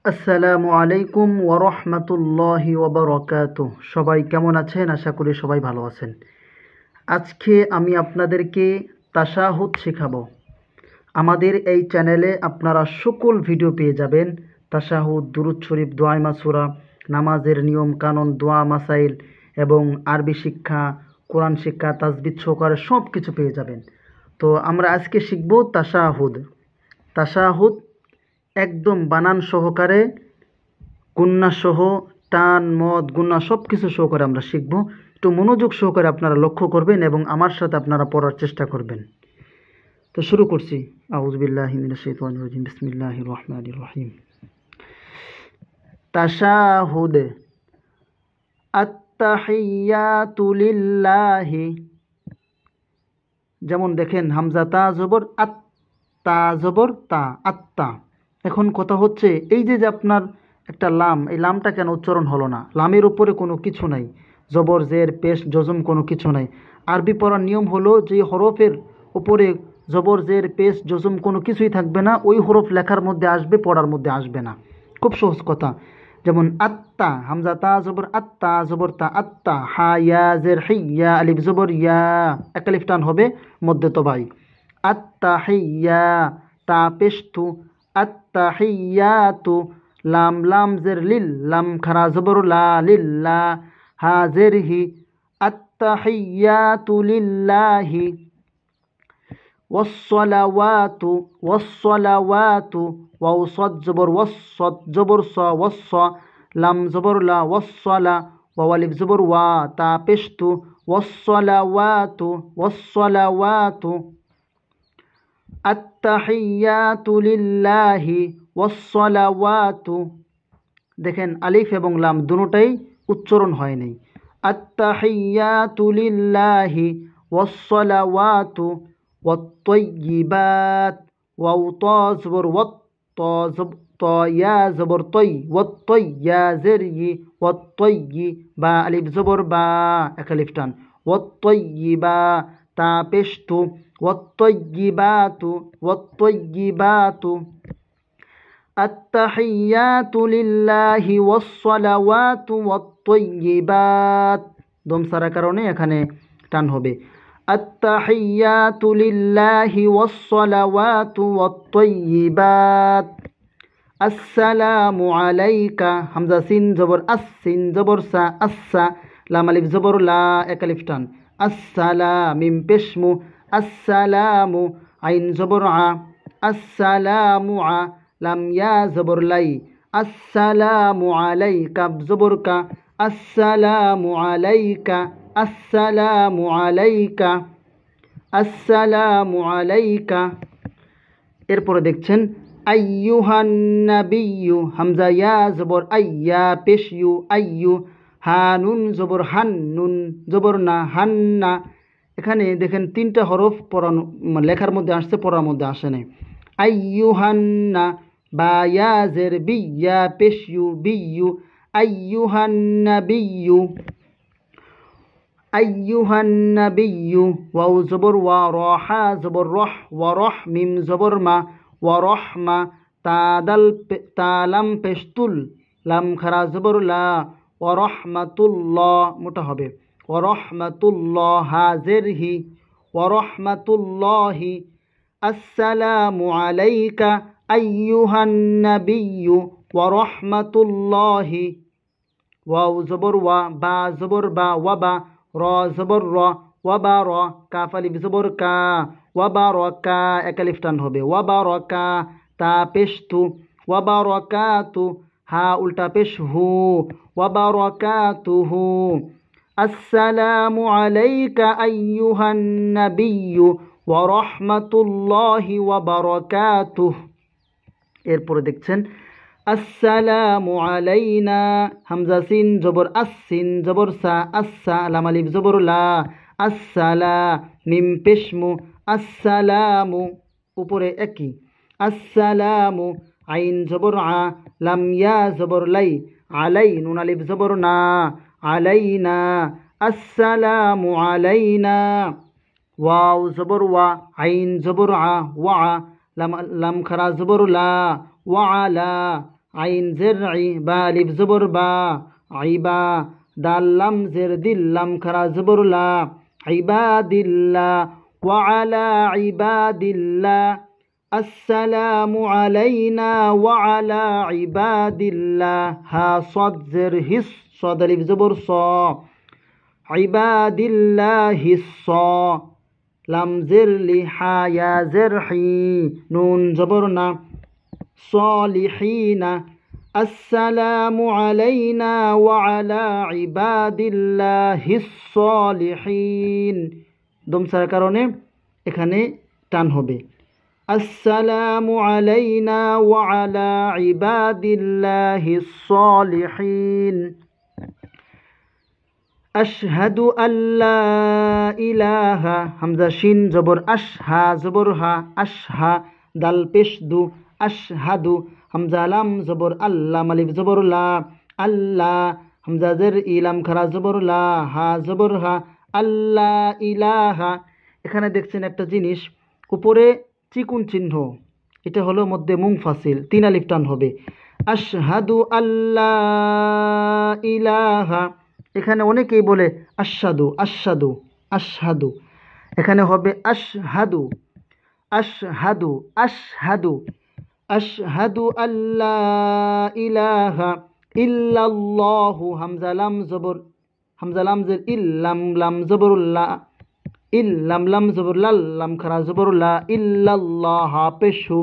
আসসালামু আলাইকুম ওয়া রাহমাতুল্লাহি ওয়া বারাকাতুহু। সবাই কেমন আছেন? আশা করি সবাই ভালো আছেন। আজকে আমি আপনাদেরকে তাশাহুদ শেখাবো। আমাদের এই চ্যানেলে আপনারা সকল ভিডিও পেয়ে যাবেন। তাশাহুদ, দুরূদ শরীফ, দোয়া মাসুরা, নামাজের নিয়ম কানুন, দোয়া মাসাইল এবং আরবি শিক্ষা, কোরআন শিক্ষা, তাজবিদ সহকারে সব কিছু পেয়ে যাবেন। তো আমরা আজকে শিখব তাশাহুদ। তাশাহুদ একদম বানান সহকারে, গুন্না সহ, টান মদ গুন্না সব কিছু সহকারে আমরা শিখব। একটু মনোযোগ সহকারে আপনারা লক্ষ্য করবেন এবং আমার সাথে আপনারা পড়ার চেষ্টা করবেন। তো শুরু করছি। আউযু বিল্লাহি মিনাশ শাইতানির রাজিম। বিসমিল্লাহির রহমানির রহিম। তাশাহুদ। আত্তাহিয়াতু লিল্লাহি। যেমন দেখেন, হামজা তা জবর আত, তা জবর তা, আত্তা। এখন কথা হচ্ছে, এই যে আপনার একটা লাম, এই লামটা কেন উচ্চারণ হলো না? লামের উপরে কোনো কিছু নাই, জবর জের পেশ জজম কোনো কিছু নাই। আরবি পড়ার নিয়ম হলো যে হরফের উপরে জবর জের পেশ জজম কোনো কিছুই থাকবে না, ওই হরফ লেখার মধ্যে আসবে, পড়ার মধ্যে আসবে না। খুব সহজ কথা। যেমন আত্তা, হামজা তা জবর আত্তা জবর তা, আত্তা। হা ইয়া জের হিয়া, আলিফ জবর ইয়া, এক আলিফ টান হবে মধ্যে তবাই। আত্তাহিয়া, তা পেশতু, আত্তাহিয়াতু। লাম লাম জের লিল, লাম খারা জবর লা, লিল্লা। হা জের হি, আত্তাহিয়াতু লিল্লাহি। ওয়াসসালাওয়াতু, ওয়াসসালাওয়াতু। ওয়াও সদ জবর ওয়াস, সদ জবর স, ওয়াস। লাম জবর লা, ওয়াসসালা। ওয়াও আলিফ জবর ওয়া, তা পেশতু। ওয়াসসালাওয়াতু, ওয়াসসালাওয়াতু। আত্তাহিয়াতু লিল্লাহি ওয়াসসালাওয়াতু। দেখেন, আলিফ এবং লাম দুটোটাই উচ্চারণ হয় নাই। আত্তাহিয়াতু লিল্লাহি ওয়াসসালাওয়াতু ওয়াত-তাইয়্যিবাত। ওয়াও তা জবর ওয়াত, তা জবর তা, ইয়া জবর তাই, ওয়াত-তাই, ইয়া জের ই, ওয়াত-তাইয়্যি, বা আলিফ জবর বা, এক আলিফ টান। ওয়াত-তাইয়্যিবা, তা পেশতু। ওয়াত-তাইয়্যিবাতু, ওয়াত-তাইয়্যিবাতু। আত্তাহিয়াতু লিল্লাহি ওয়াসসালাওয়াতু ওয়াত-তাইয়্যিবাত। দম সারার কারণে এখানে টান হবে। আত্তাহিয়াতু লিল্লাহি ওয়াসসালাওয়াতু ওয়াত-তাইয়্যিবাত। আসসালামু আলাইকা, হামজা সিন জবর আস, সিন জবর সা, আচ্ছা। লাম আলিফ জবর লা, এক আলিফ টান। আসসালা, মিম পেশমু, আসসালামু। আইন জবর আ, আসসালামু আ। লাম ইয়া জবর লাই, আসসালামু আলাইকা, জবর কা, আসসালামু আলাইকা, আসসালামু আলাইকা, আসসালামু আলাইকা। এরপরে দেখছেন, আইয়ুহান নাবিয়্যু, হামজা ইয়া জবর আইয়া, পেশ ইউ, আইয়ু। হানুন জবর হান, নুন জবর না, হান্না। এখানে দেখেন তিনটা হরফ পড়ানো, লেখার মধ্যে আসছে, পড়ার মধ্যে আসে নাই। আইয়ুহান্না, বা ইয়া জের বিয়া, পেশ ইউ, বিয়ু। আইয়ুহান নাবিয়্যু, আইয়ুহান নাবিয়্যু। ওয়াও জবর ওয়া, র হা জবর রহ, ওয়া রহ, মিম জবর মা, ওয়া রহমা। তা লাম পেশতুল, লাম খারা জবর লা। ওয়া রহমাতুল্লাহ, মোটা হবে। ওয়া রহমাতুল্লাহ, হা জের হি, ওয়া রহমাতুল্লাহি। আসসালামু আলাইকা আইয়ুহান নাবিয়্যু ওয়া রাহমাতুল্লাহি। ওয়াও জবর ওয়া, বা জবর বা, ওয়া বা। র জবর র, ওয়া বা র। কাফ আলিফ জবর কা, ওয়া বা র কা, এক আলিফ টান হবে। ওয়া বা র কা, তা পেশতু। ওয়া বা র কাতু, হা উল্টা পেশ হু, ওয়া বা র কাতুহু। আসসালামু আলাইকা আইয়ুহান নাবিয়্যু ওয়া রাহমাতুল্লাহি ওয়া বারাকাতুহু। এরপরে দেখছেন, আসসালামু আলাইনা, হামজা সিন জবর আস, সিন জবর সা, আচ্ছা। লাম আলিফ জবর লা, আসসালা, মিম পেশমু, আসসালামু, উপরে একই। আসসালামু, আইন জবর আ, লাম ইয়া জবর লাই, আলাই, নুন আলিফ জবর না, আলাইনা। আসসালামু আলাইনা। ওয়াও জবর ওয়া, আইন জবর আ, ওয়া। লাম খারা জবর লা, ওয়া আলা। আইন জের আই বা আলিফ জবর বা আইবা দাল লাম জের দিল লাম খারা জবর লা ইবাদিল্লাহ ওয়া আলা ইবাদিল্লাহ আসসালামু আলাইনা ওয়া আলা ইবাদিল্লাহ হা সাদ জের হিস সাদ আলিফ জবর স ইবাদিল্লাহিস স লাম জের লি হা ইয়া জের হি নুন জবর না সালিহিনা আসসালামু আলাইনা ওয়া আলা ইবাদিল্লাহিস সালিহিন দমসার কারণে এখানে টান হবে আসসালামু আলাইনা ওয়া আলা ইবাদিল্লাহিস সালিহিন আশহাদু আল্লা ইলাহা হামজা শিন জবর আশহা জবর হা আশহা দাল পেশ দু আশহাদু হামজা লাম জবর আল্লাহ মালিফ জবর লা আল্লাহ হামজা জের ইলাম খারা জবর লা হা জবর হা আল্লাহ ইলাহা এখানে দেখছেন একটা জিনিস উপরে চিকুন চিহ্ন এটা হলো মধ্যে মুংফাসিল 3 আলিফ টান হবে আশহাদু আল্লাহ ইলাহা এখানে অনেকেই বলে আশহাদু আশহাদু আশহাদু এখানে হবে আশহাদু আশহাদু আশহাদু আশহাদু আল্লা ইলাহা ইল্লাল্লাহু হামজা লাম জের ইল্লাম লাম জবরুল্লা ইল্লাম লাম জবরুল্লাল লাম খারা জবরুল্লা ইল্লাল্লাহ পেশু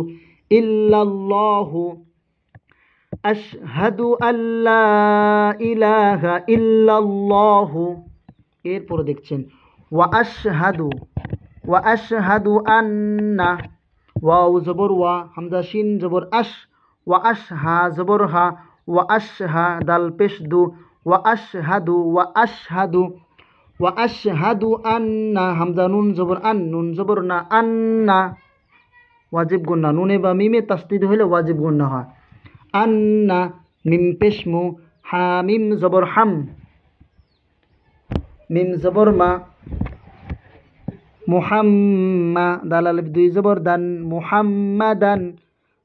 ইল্লাল্লাহু আশহাদু আল্লা ইলাহা ইল্লাল্লাহু এরপর দেখছেন ওয়া আশহাদু আন্না ওয়াও জবর ওয়া হামজা শিন জবর আশ ওয়া আশহা জবর হা ওয়া আশহা দাল পেশ দু ওয়া আশহাদু আন্না হামজা নুন জবর আন নুন জবর না আন্না ওয়াজিব গুন্না নুনে বা মিমে তাসদিদ হইলে ওয়াজিব গুন্না হয় আন্না মিম পেশ মু হা মিম জবর হাম মিম জবর মা মুহাম্মা দাল আলিফ দুই জবর দান মুহাম্মাদান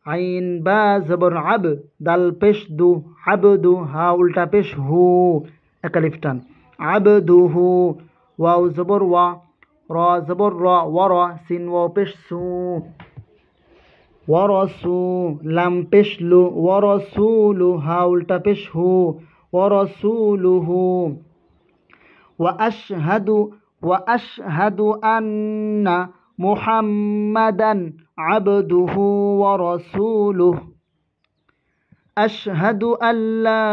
আইন বা জবর আব দাল পেশ দু আবদু হা উল্টা পেশ হু এক আলিফ টান আবদুহু ওয়াও জবর ওয়া র জবর র ওয়ার সিন ওয়াও পেশ সু ওয়ারসু লাম পেশ লু ওয়ারসুলু হা উল্টা পেশ হু ওয়ারসুলুহু وأشهد أن محمدا عبده ورسوله أشهد أن لا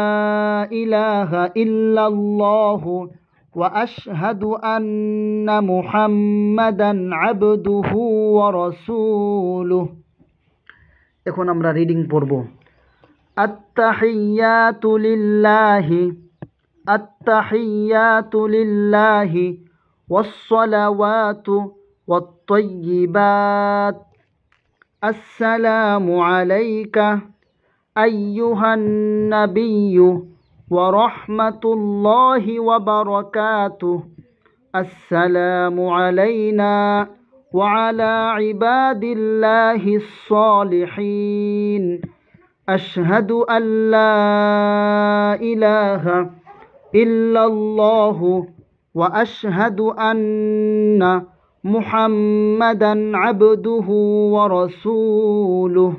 إله إلا الله وأشهد أن محمدا عبده ورسوله এখন আমরা রিডিং পড়ব আত্তাহিয়াতু লিল্লাহি ওয়াসসালাওয়াতু ওয়াত-তাইয়্যিবাত আসসালামু আলাইকা আইয়ুহান নাবিয়্যু ওয়া রাহমাতুল্লাহি ওয়া বারাকাতুহু আসসালামু আলাইনা وعلى عباد الله الصالحين أشهد أن لا إله إلا الله وأشهد أن محمدا عبده ورسوله